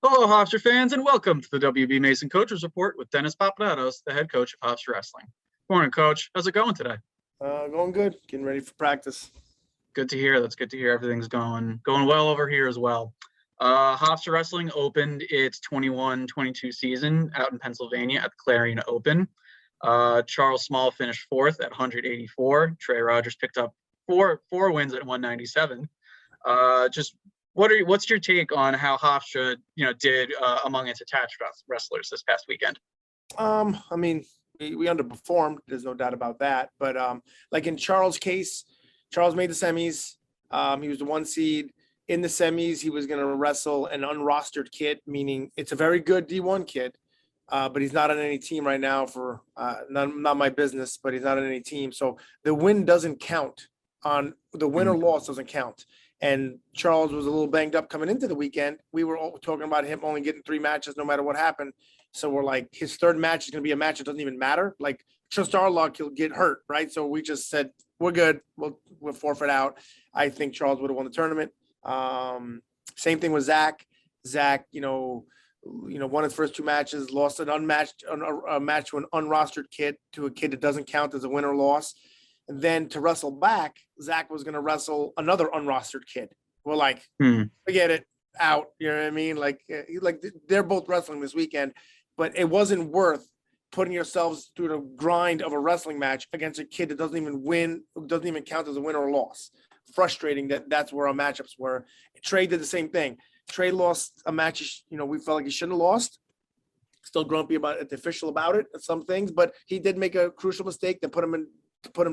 Hello, Hofstra fans, and welcome to the WB Mason Coaches Report with Dennis Papadatos, the head coach of Hofstra Wrestling. Morning, Coach. How's it going today? Going good. Getting ready for practice. Good to hear. That's good to hear. Everything's going well over here as well. Hofstra Wrestling opened its 21-22 season out in Pennsylvania at the Clarion Open. Charles Small finished fourth at 184. Trey Rogers picked up four wins at 197. What's your take on how Hofstra, did among its attached wrestlers this past weekend? We underperformed. There's no doubt about that. But like in Charles' case, Charles made the semis. He was the 1 seed. In the semis, he was going to wrestle an unrostered kid, meaning it's a very good D1 kid, but he's not on any team right now for not my business, but he's not on any team. So the win doesn't count. On the win or loss doesn't count. And Charles was a little banged up coming into the weekend. We were all talking about him only getting 3 matches no matter what happened. So we're like, his third match is going to be a match that doesn't even matter. Like, just our luck, he'll get hurt, right? So we just said, we're good. We'll forfeit out. I think Charles would have won the tournament. Same thing with Zach. Zach, won his first 2 matches, lost a match to an unrostered kid, to a kid that doesn't count as a win or loss. And then to wrestle back, Zach was going to wrestle another unrostered kid. We're like, forget it, out. You know what I mean? Like they're both wrestling this weekend, but it wasn't worth putting yourselves through the grind of a wrestling match against a kid that doesn't even win, doesn't even count as a win or a loss. Frustrating that's where our matchups were. Trey did the same thing. Trey lost a match, we felt like he shouldn't have lost. Still grumpy about the official about it, some things, but he did make a crucial mistake that put him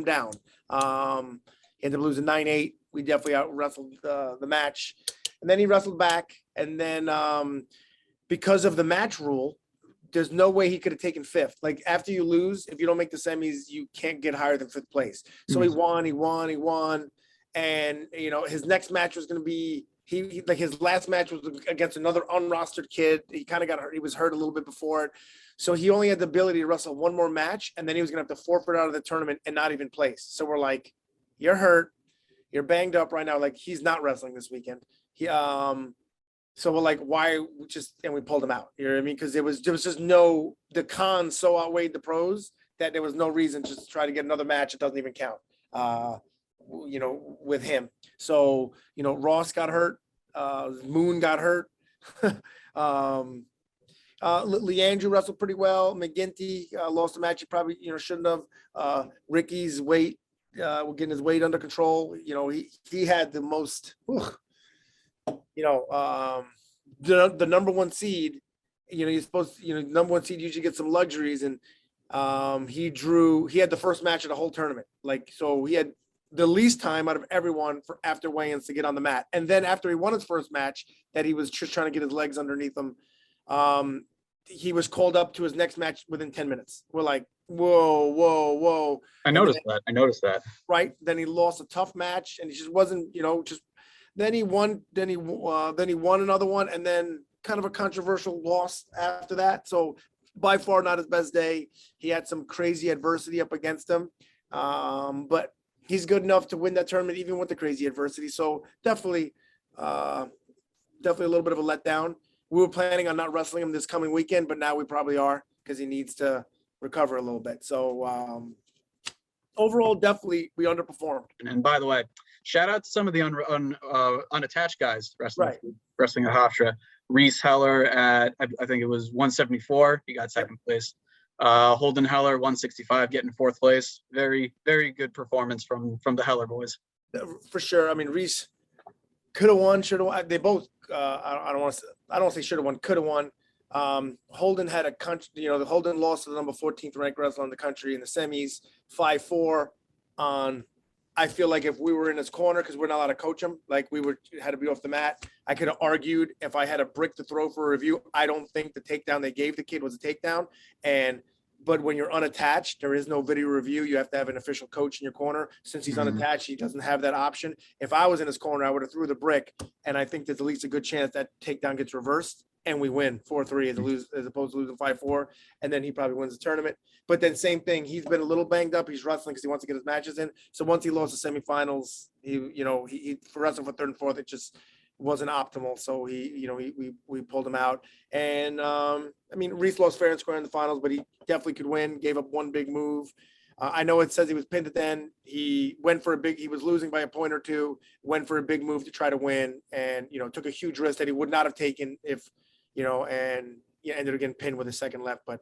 down. He ended up losing 9-8. We definitely out wrestled the match, and then he wrestled back. And then because of the match rule, there's no way he could have taken 5th. Like, after you lose, if you don't make the semis, you can't get higher than 5th place. So he won. And, his next match was going to be, his last match was against another unrostered kid. He kind of got hurt. He was hurt a little bit before it. So he only had the ability to wrestle 1 more match, and then he was going to have to forfeit out of the tournament and not even place. So we're like, you're hurt. You're banged up right now. Like, he's not wrestling this weekend. So we're like, why? And we pulled him out. You know what I mean? Because there was just the cons so outweighed the pros that there was no reason just to try to get another match. It doesn't even count, with him. So, Ross got hurt. Moon got hurt. Leandrew wrestled pretty well. McGinty lost a match he probably shouldn't have. Ricky's weight, we're getting his weight under control. He had the most. The number 1 seed. You're supposed to, number 1 seed usually gets some luxuries, and he had the first match of the whole tournament. So he had the least time out of everyone for after weigh-ins to get on the mat. And then after he won his first match, that he was just trying to get his legs underneath him, he was called up to his next match within 10 minutes. We're like, whoa. I noticed that. Right. Then he lost a tough match, and he just wasn't, then he won another one, and then kind of a controversial loss after that. So by far not his best day. He had some crazy adversity up against him. But he's good enough to win that tournament, even with the crazy adversity. So definitely a little bit of a letdown. We were planning on not wrestling him this coming weekend, but now we probably are, because he needs to recover a little bit. So overall, definitely we underperformed. And by the way, shout out to some of the unattached guys wrestling at Hofstra. Reese Heller at, I think it was 174. He got 2nd place. Holden Heller, 165, getting 4th place. Very, very good performance from the Heller boys. For sure. I mean, Reese could have won, should have won. They both. I don't want to say should have won, could have won. Holden had a country. The Holden lost to the number 14th ranked wrestler in the country in the semis, 5-4. I feel like if we were in his corner, because we're not allowed to coach him, had to be off the mat. I could have argued if I had a brick to throw for a review. I don't think the takedown they gave the kid was a takedown. But when you're unattached, there is no video review. You have to have an official coach in your corner. Since he's unattached, he doesn't have that option. If I was in his corner, I would have threw the brick, and I think there's at least a good chance that takedown gets reversed and we win 4-3 as opposed to losing 5-4, and then he probably wins the tournament. But then same thing, he's been a little banged up. He's wrestling because he wants to get his matches in. So once he lost the semifinals, he for wrestling for 3rd and 4th, it just wasn't optimal. So we pulled him out. And I mean, Reese lost fair and square in the finals, but he definitely could win. Gave up one big move. I know it says he was pinned at the end. He was losing by a point or two, went for a big move to try to win, and took a huge risk that he would not have taken if ended up getting pinned with a second left. But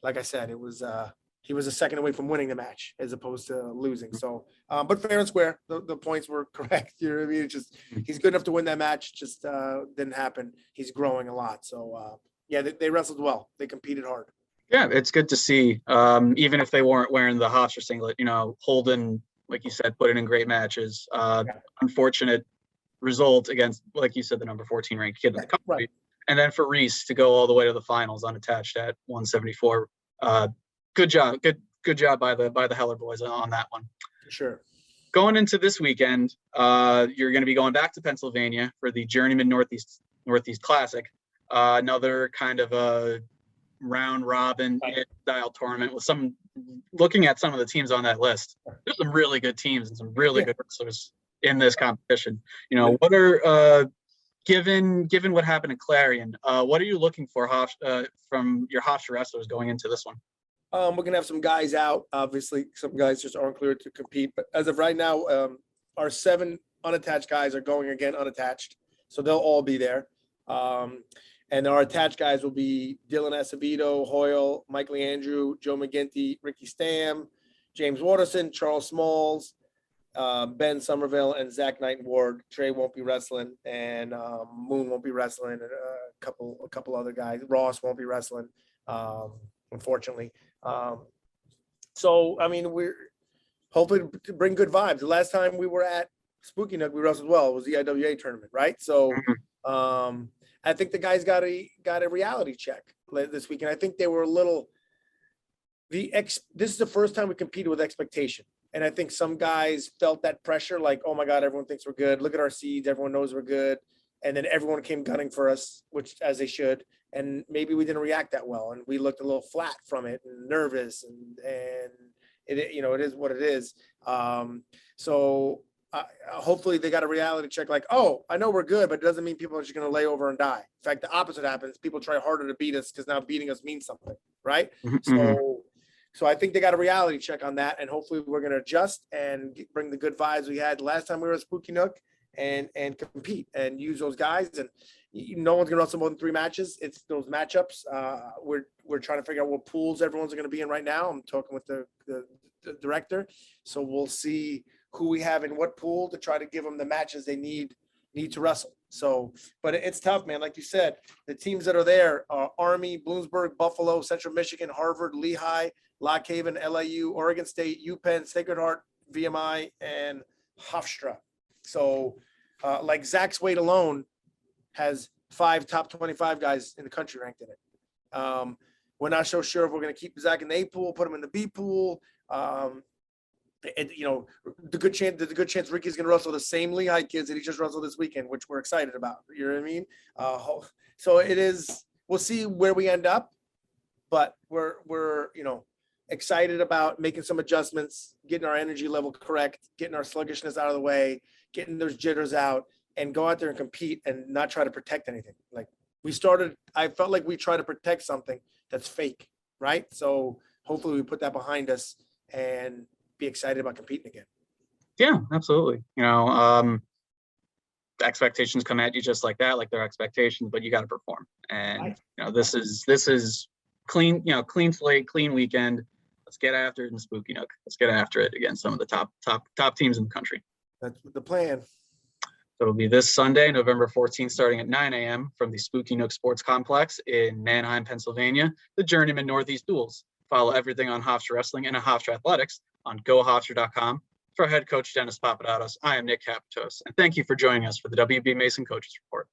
like I said, it was he was a second away from winning the match as opposed to losing. So, but fair and square, the points were correct. You know what I mean? It's just, he's good enough to win that match. Just didn't happen. He's growing a lot. So yeah, they wrestled well. They competed hard. Yeah, it's good to see. Even if they weren't wearing the Hofstra singlet, Holden, like you said, put it in great matches. Unfortunate result against, like you said, the number 14 ranked kid in the country. Right. And then for Reese to go all the way to the finals unattached at 174. Good job. Good job by the Heller boys on that one. Sure. Going into this weekend, you're going to be going back to Pennsylvania for the Journeyman Northeast Classic. Another kind of a round robin style tournament with looking at some of the teams on that list. There's some really good teams and some really good wrestlers in this competition. What are given what happened in Clarion, what are you looking for from your Hofstra wrestlers going into this one? We're gonna have some guys out. Obviously, some guys just aren't cleared to compete. But as of right now, our 7 unattached guys are going again unattached, so they'll all be there. And our attached guys will be Dylan Acevedo, Hoyle, Mike Leandrew, Joe McGinty, Ricky Stam, James Waterson, Charles Smalls, Ben Somerville, and Zach Knight Ward. Trey won't be wrestling, and Moon won't be wrestling, and a couple other guys. Ross won't be wrestling, unfortunately. So I mean, we're hopefully to bring good vibes. The last time we were at Spooky Nook, we wrestled well. It was the IWA tournament, right? So I think the guys got a reality check this weekend. I think they were a little. This is the first time we competed with expectation, and I think some guys felt that pressure, like, oh my God, everyone thinks we're good. Look at our seeds, everyone knows we're good, and then everyone came gunning for us, which as they should. And maybe we didn't react that well, and we looked a little flat from it, and nervous, and it it is what it is. So hopefully they got a reality check, like, oh, I know we're good, but it doesn't mean people are just going to lay over and die. In fact, the opposite happens. People try harder to beat us because now beating us means something, right? So I think they got a reality check on that, and hopefully we're going to adjust and bring the good vibes we had last time we were at Spooky Nook, and compete and use those guys. And no one's going to wrestle more than 3 matches. It's those matchups. We're trying to figure out what pools everyone's going to be in right now. I'm talking with the director, so we'll see who we have in what pool to try to give them the matches they need to wrestle. So, but it's tough, man. Like you said, the teams that are there are Army, Bloomsburg, Buffalo, Central Michigan, Harvard, Lehigh, Lock Haven, LIU, Oregon State, UPenn, Sacred Heart, VMI, and Hofstra. So, like Zach's weight alone has 5 top 25 guys in the country ranked in it. We're not so sure if we're going to keep Zach in the A pool, put him in the B pool. The good chance Ricky's going to wrestle the same Lehigh kids that he just wrestled this weekend, which we're excited about. You know what I mean? So it is. We'll see where we end up, but we're excited about making some adjustments, getting our energy level correct, getting our sluggishness out of the way, getting those jitters out, and go out there and compete and not try to protect anything. Like I felt like we try to protect something that's fake, right? So hopefully we put that behind us and be excited about competing again. Yeah, absolutely. The expectations come at you just like that, like their expectations, but you got to perform. And this is clean, clean slate, clean weekend. Let's get after it in Spooky Nook. Let's get after it against some of the top teams in the country. That's the plan. So it'll be this Sunday, November 14th, starting at 9 a.m. from the Spooky Nook Sports Complex in Manheim, Pennsylvania, the Journeyman Northeast Duels. Follow everything on Hofstra Wrestling and Hofstra Athletics on GoHofstra.com. For head coach Dennis Papadatos, I am Nick Capitos, and thank you for joining us for the WB Mason Coaches Report.